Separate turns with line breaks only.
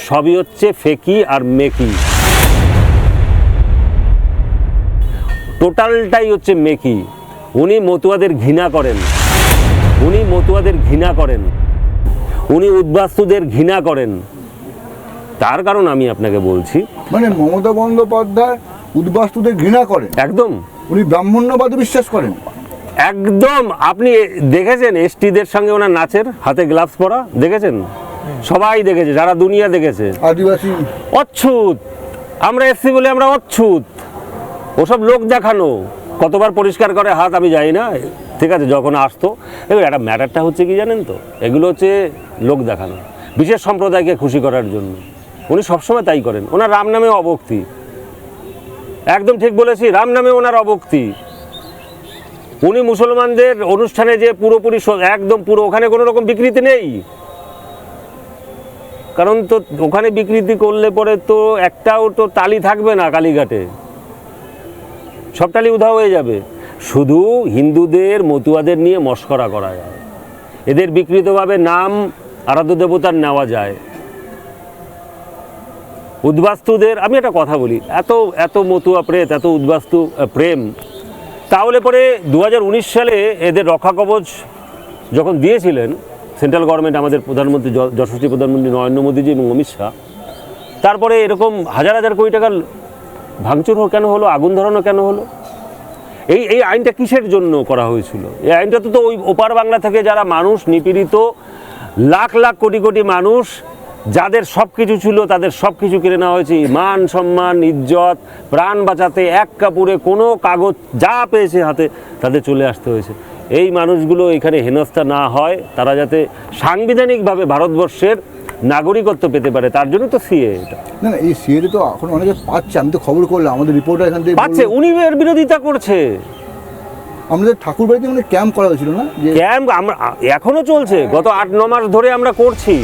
সবই হচ্ছে ফেকি আর মেকি, টোটালটাই হচ্ছে মেকি। উনি মতুয়াদের ঘৃণা করেন, উনি মতুয়াদের ঘৃণা করেন, উনি উদ্বাস্তুদের ঘৃণা করেন। তার কারণ আমি আপনাকে বলছি,
মানে মমতা বন্দ্যোপাধ্যায় উদ্বাস্তুদের ঘৃণা করেন,
একদম
উনি ব্রাহ্মণ্যবাদে বিশ্বাস করেন।
একদম। আপনি দেখেছেন এসটিদের সঙ্গে ওনার নাচের, হাতে গ্লাভস পরা দেখেছেন? সবাই দেখেছে, যারা দুনিয়া দেখেছে।
আদিবাসী
অচ্ছুত, আমরা এসছি বলে আমরা অচ্ছুত, ওসব লোক দেখানো। কতবার পরিষ্কার করে হাত আমি জানি না, ঠিক আছে, যখন আসতো। এবার একটা ম্যাটারটা হচ্ছে কি জানেন তো, এগুলো হচ্ছে লোক দেখানো, বিশেষ সম্প্রদায়কে খুশি করার জন্য। উনি সবসময় তাই করেন। ওনার রাম নামে অভক্তি, একদম ঠিক বলেছি, রাম নামে ওনার অভক্তি। উনি মুসলমানদের অনুষ্ঠানে যে পুরোপুরি একদম পুরো, ওখানে কোনো রকম বিকৃতি নেই। কারণ তো ওখানে বিকৃতি করলে পরে তো একটাও তো টালি থাকবে না, কালীঘাটে সব টালি উধাও হয়ে যাবে। শুধু হিন্দুদের মতুয়াদের নিয়ে মস্করা করা যায়, এদের বিকৃতভাবে নাম আরাধ্য দেবতার নেওয়া যায়। উদ্বাস্তুদের, আমি একটা কথা বলি, এত এত মতুয়া প্রেত, এত উদ্বাস্তু প্রেম, তাহলে পরে 2019 সালে এদের রক্ষা কবচ যখন দিয়েছিলেন সেন্ট্রাল গভর্নমেন্ট, আমাদের প্রধানমন্ত্রী যশস্বী প্রধানমন্ত্রী নরেন্দ্র মোদীজি এবং অমিত শাহ, তারপরে এরকম হাজার হাজার কোটি টাকার ভাঙচুর কেন হলো, আগুন ধরানো কেন হলো? এই আইনটা কিসের জন্য করা হয়েছিল? এই আইনটা তো ওই ওপার বাংলা থেকে যারা মানুষ নিপীড়িত, লাখ লাখ কোটি কোটি মানুষ, যাদের সব কিছু ছিল তাদের সব কিছু কেড়ে নেওয়া হয়েছে, মান সম্মান ইজ্জত প্রাণ বাঁচাতে এক কাপড়ে কোনো কাগজ যা পেয়েছে হাতে তাদের চলে আসতে হয়েছে। এই মানুষগুলো এখানে হেনস্থা না হয়, তারা যাতে সাংবিধানিকভাবে ভারতবর্ষের নাগরিকত্ব পেতে পারে, তার জন্য তো সিএ। এটা
না না, এই সিএ তো এখন অনেকে পাচ্ছে, আমি তো খবর করলাম, আমাদের রিপোর্টার এখান থেকে
পাচ্ছে, উনি এর বিরোধিতা করছে।
আমাদের ঠাকুরবাড়িতে মানে ক্যাম্প করা হয়েছিল না, যে
ক্যাম্প আমরা এখনো চলছে, গত 8-9 মাস ধরে আমরা করছি।